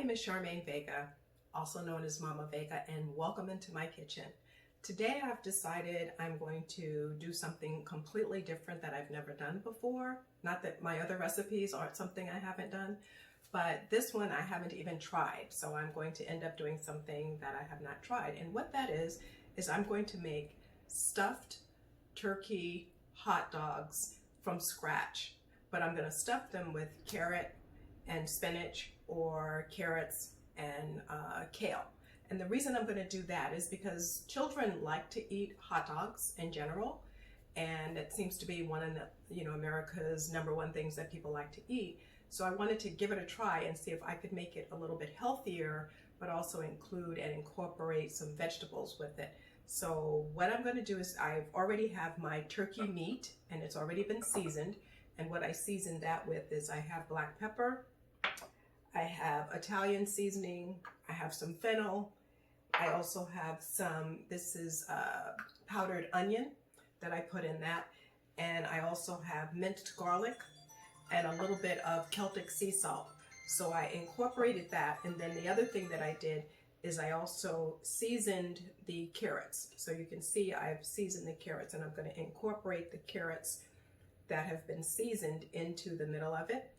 name is Charmaine Vega, also known as Mama Vega, and welcome into my kitchen. Today I've decided I'm going to do something completely different that I've never done before. Not that my other recipes aren't something I haven't done, but this one I haven't even tried. So I'm going to end up doing something that I have not tried. And what that is I'm going to make stuffed turkey hot dogs from scratch. But I'm going to stuff them with carrot and spinach or carrots and kale. And the reason I'm going to do that is because children like to eat hot dogs in general, and it seems to be one of the, America's #1 things that people like to eat. So I wanted to give it a try and see if I could make it a little bit healthier, but also include and incorporate some vegetables with it. So what I'm going to do is I already have my turkey meat, and it's already been seasoned. And what I seasoned that with is I have black pepper, I have Italian seasoning, I have some fennel, I also have some, this is powdered onion that I put in that, and I also have minced garlic and a little bit of Celtic sea salt. So I incorporated that, and then the other thing that I did is I also seasoned the carrots. So you can see I've seasoned the carrots, and I'm going to incorporate the carrots that have been seasoned into the middle of it.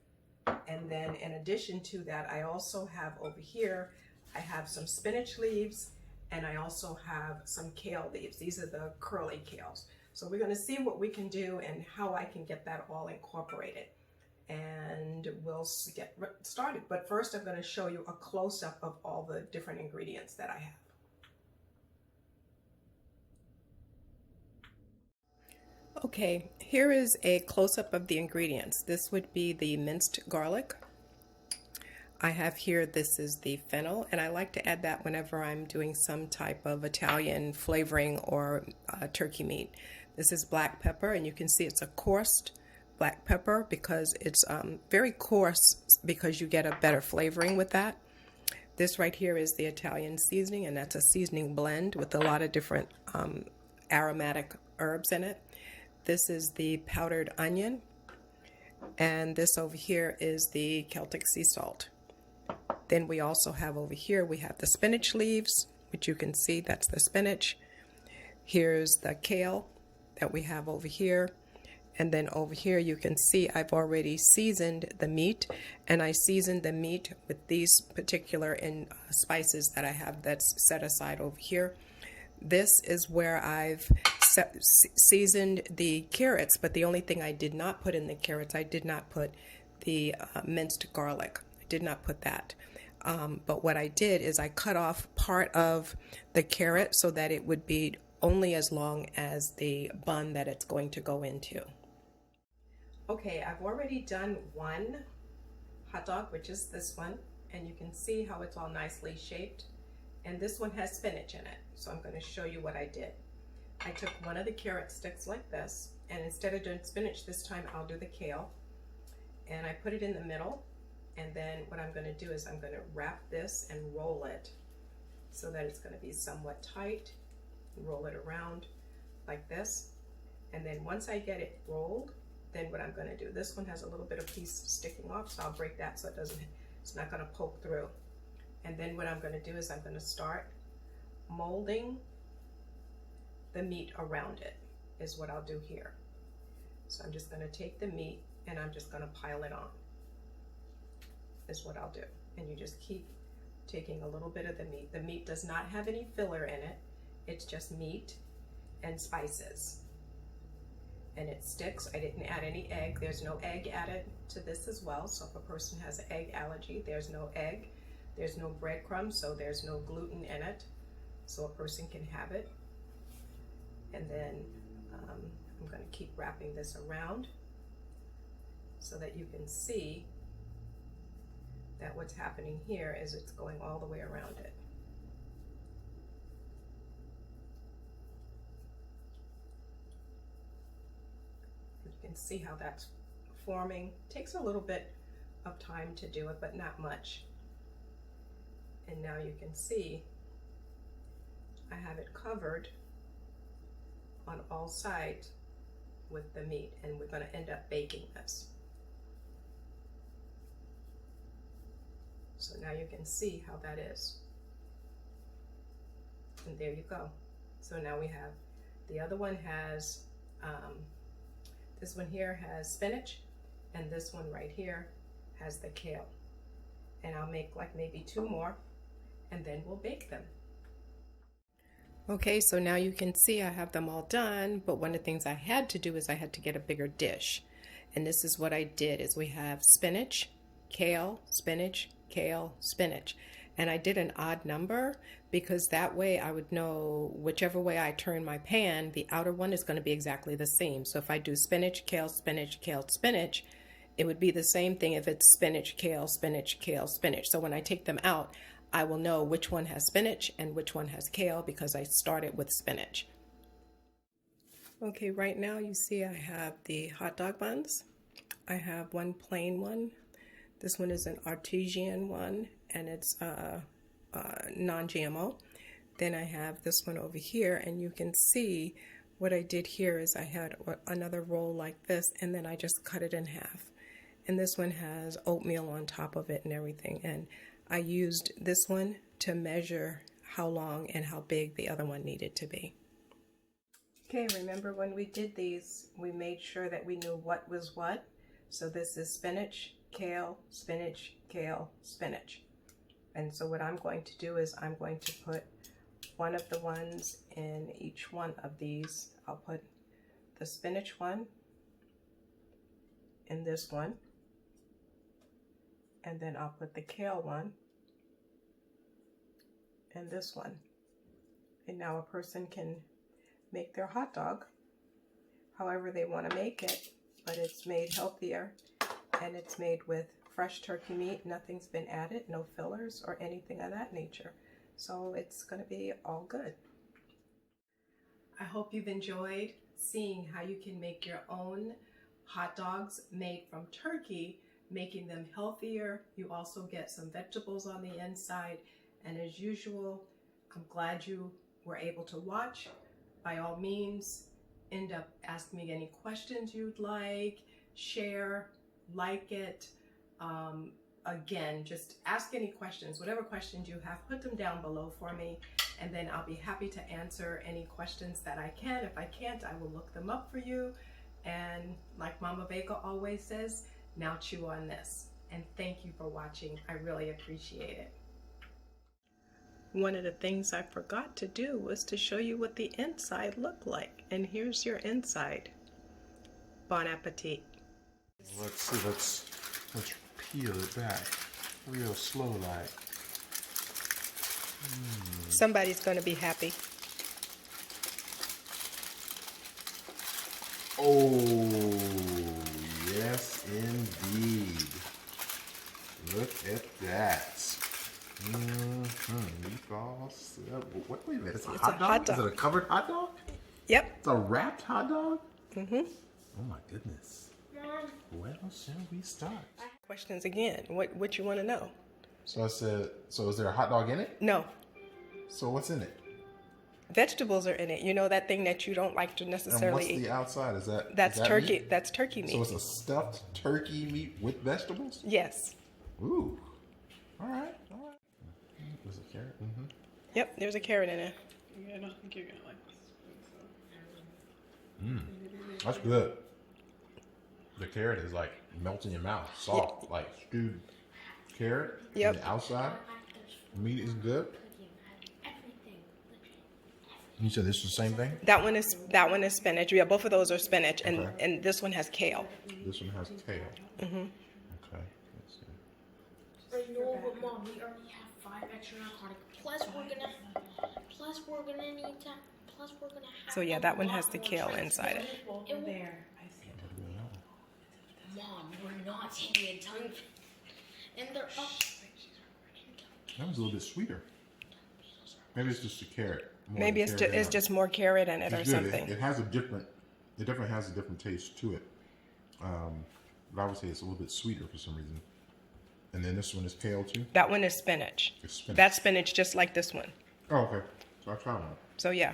And then in addition to that, I also have over here, I have some spinach leaves, and I also have some kale leaves. These are the curly kales. So we're going to see what we can do and how I can get that all incorporated. And we'll get started. But first I'm going to show you a close-up of all the different ingredients that I have. Okay, here is a close-up of the ingredients. This would be the minced garlic. I have here, this is the fennel, and I like to add that whenever I'm doing some type of Italian flavoring or turkey meat. This is black pepper, and you can see it's a coarse black pepper because it's very coarse because you get a better flavoring with that. This right here is the Italian seasoning, and that's a seasoning blend with a lot of different aromatic herbs in it. This is the powdered onion, and this over here is the Celtic sea salt. Then we also have over here, we have the spinach leaves, which you can see, that's the spinach. Here's the kale that we have over here. And then over here you can see I've already seasoned the meat, and I seasoned the meat with these particular spices that I have that's set aside over here. This is where I've seasoned the carrots, but the only thing I did not put in the carrots, I did not put the minced garlic. I did not put that. But what I did is I cut off part of the carrot so that it would be only as long as the bun that it's going to go into. Okay, I've already done one hot dog, which is this one, and you can see how it's all nicely shaped. And this one has spinach in it, so I'm going to show you what I did. I took one of the carrot sticks like this, and instead of doing spinach this time, I'll do the kale. And I put it in the middle, and then what I'm going to do is I'm going to wrap this and roll it so that it's going to be somewhat tight. Roll it around like this, and then once I get it rolled, then what I'm going to do, this one has a little bit of piece sticking off, so I'll break that so it's not going to poke through. And then what I'm going to do is I'm going to start molding the meat around it, is what I'll do here. So I'm just going to take the meat and I'm just going to pile it on, is what I'll do. And you just keep taking a little bit of the meat. The meat does not have any filler in it. It's just meat and spices. And it sticks. I didn't add any egg. There's no egg added to this as well. So if a person has an egg allergy, there's no egg. There's no breadcrumbs, so there's no gluten in it. So a person can have it. And then I'm going to keep wrapping this around so that you can see that what's happening here is it's going all the way around it. You can see how that's forming. It takes a little bit of time to do it, but not much. And now you can see I have it covered on all sides with the meat, and we're going to end up baking this. So now you can see how that is. And there you go. So now we have, the other one has, this one here has spinach, and this one right here has the kale. And I'll make like maybe 2 more, and then we'll bake them. Okay, so now you can see I have them all done, but one of the things I had to do is I had to get a bigger dish. And this is what I did, is we have spinach, kale, spinach, kale, spinach. And I did an odd number because that way I would know whichever way I turn my pan, the outer one is going to be exactly the same. So if I do spinach, kale, spinach, kale, spinach, it would be the same thing if it's spinach, kale, spinach, kale, spinach. So when I take them out, I will know which one has spinach and which one has kale because I started with spinach. Okay, right now you see I have the hot dog buns. I have one plain one. This one is an artesian one, and it's non-GMO. Then I have this one over here, and you can see what I did here is I had another roll like this, and then I just cut it in half. And this one has oatmeal on top of it and everything. And I used this one to measure how long and how big the other one needed to be. Okay, remember when we did these, we made sure that we knew what was what. So this is spinach, kale, spinach, kale, spinach. And so what I'm going to do is I'm going to put one of the ones in each one of these. I'll put the spinach one in this one. And then I'll put the kale one and this one. And now a person can make their hot dog however they want to make it, but it's made healthier and it's made with fresh turkey meat. Nothing's been added, no fillers or anything of that nature. So it's going to be all good. I hope you've enjoyed seeing how you can make your own hot dogs made from turkey, making them healthier. You also get some vegetables on the inside. And as usual, I'm glad you were able to watch. By all means, end up asking me any questions you'd like, share, like it. Again, just ask any questions, whatever questions you have, put them down below for me, and then I'll be happy to answer any questions that I can. If I can't, I will look them up for you. And like Mama Vega always says, now chew on this. And thank you for watching. I really appreciate it. One of the things I forgot to do was to show you what the inside looked like. And here's your inside. Bon appetit. Let's see, let's peel it back real slow like. Somebody's going to be happy. Oh, yes indeed. Look at that. Meatballs. Wait a minute, it's a hot dog? Is it a covered hot dog? Yep. It's a wrapped hot dog? Mm-hmm. Oh my goodness. Well, shall we start? Questions again. What you want to know? So I said, so is there a hot dog in it? No. So what's in it? Vegetables are in it. You know that thing that you don't like to necessarily eat. And what's the outside? That's is that turkey. Meat? That's turkey meat. So it's a stuffed turkey meat with vegetables? Yes. Ooh. All right. There's a carrot. Mm-hmm. Yep, there's a carrot in it. Yeah, I don't think you're gonna like this. That's good. The carrot is like melts in your mouth, soft, like stewed carrot. Yep. And the outside, meat is good. You said this is the same thing? That one is spinach. Yeah, both of those are spinach, and Okay. and this one has kale. This one has kale. Mm-hmm. Okay. Let's see. I know, but Mom, we already have 5 extra narcotic. Plus we're gonna need to. Plus we're gonna have. So yeah, that one has the kale inside it. It there. Mom, we're not taking a ton. And they're up. That was a little bit sweeter. Maybe it's just the carrot. Maybe it's just more carrot in it or It's good. something. It has a different. It definitely has a different taste to it. But I would say it's a little bit sweeter for some reason. And then this one is kale too? That one is spinach. It's spinach. That's spinach just like this one. Oh, okay. So I'll try one. So yeah.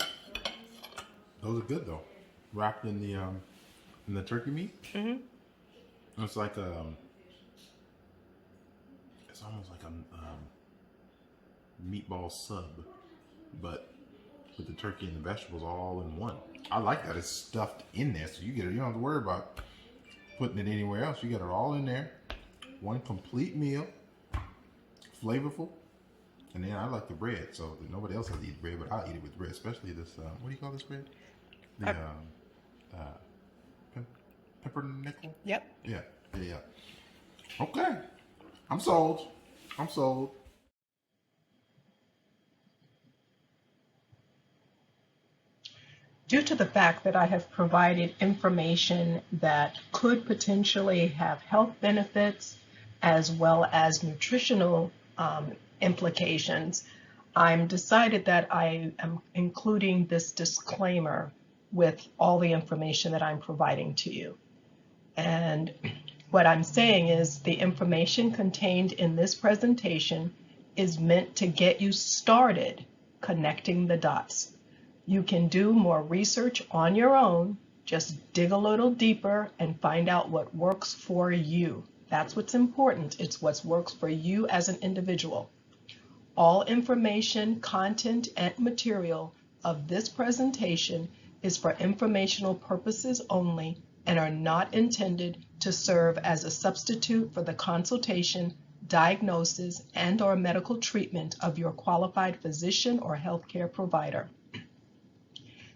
Those are good though. Wrapped in the turkey meat. Mm-hmm. It's like almost like a meatball sub, but with the turkey and the vegetables all in one. I like that it's stuffed in there, so you get it. You don't have to worry about putting it anywhere else. You get it all in there, one complete meal, flavorful. And then I like the bread, so nobody else has to eat bread, but I'll eat it with bread, especially this. What do you call this bread? The peppernickel. Yep. Yeah. Okay, I'm sold. Due to the fact that I have provided information that could potentially have health benefits as well as nutritional implications, I'm decided that I am including this disclaimer with all the information that I'm providing to you. And what I'm saying is the information contained in this presentation is meant to get you started connecting the dots. You can do more research on your own, just dig a little deeper and find out what works for you. That's what's important. It's what works for you as an individual. All information, content, and material of this presentation is for informational purposes only and are not intended to serve as a substitute for the consultation, diagnosis, and/or medical treatment of your qualified physician or healthcare provider.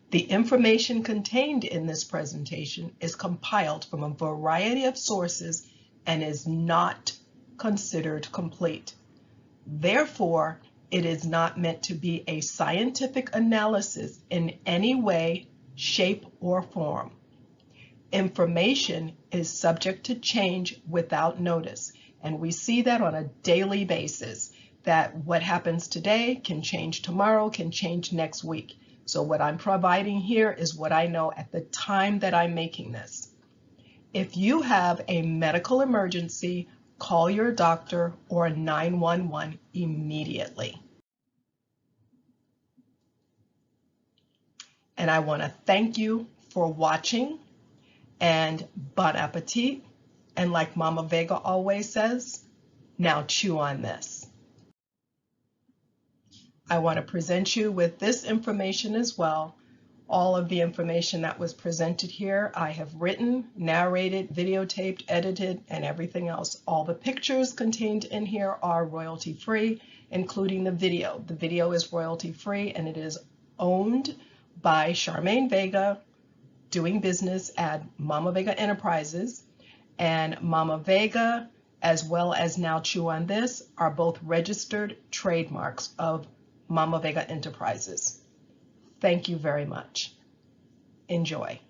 The information contained in this presentation is compiled from a variety of sources and is not considered complete. Therefore, it is not meant to be a scientific analysis in any way, shape, or form. Information is subject to change without notice, and we see that on a daily basis, that what happens today can change tomorrow, can change next week. So what I'm providing here is what I know at the time that I'm making this. If you have a medical emergency, call your doctor or 911 immediately. And I want to thank you for watching, and bon appetit. And like Mama Vega always says, now chew on this. I want to present you with this information as well. All of the information that was presented here, I have written, narrated, videotaped, edited, and everything else. All the pictures contained in here are royalty-free, including the video. The video is royalty-free, and it is owned by Charmaine Vega, doing business at Mama Vega Enterprises. And Mama Vega, as well as Now Chew on This, are both registered trademarks of Mama Vega Enterprises. Thank you very much. Enjoy.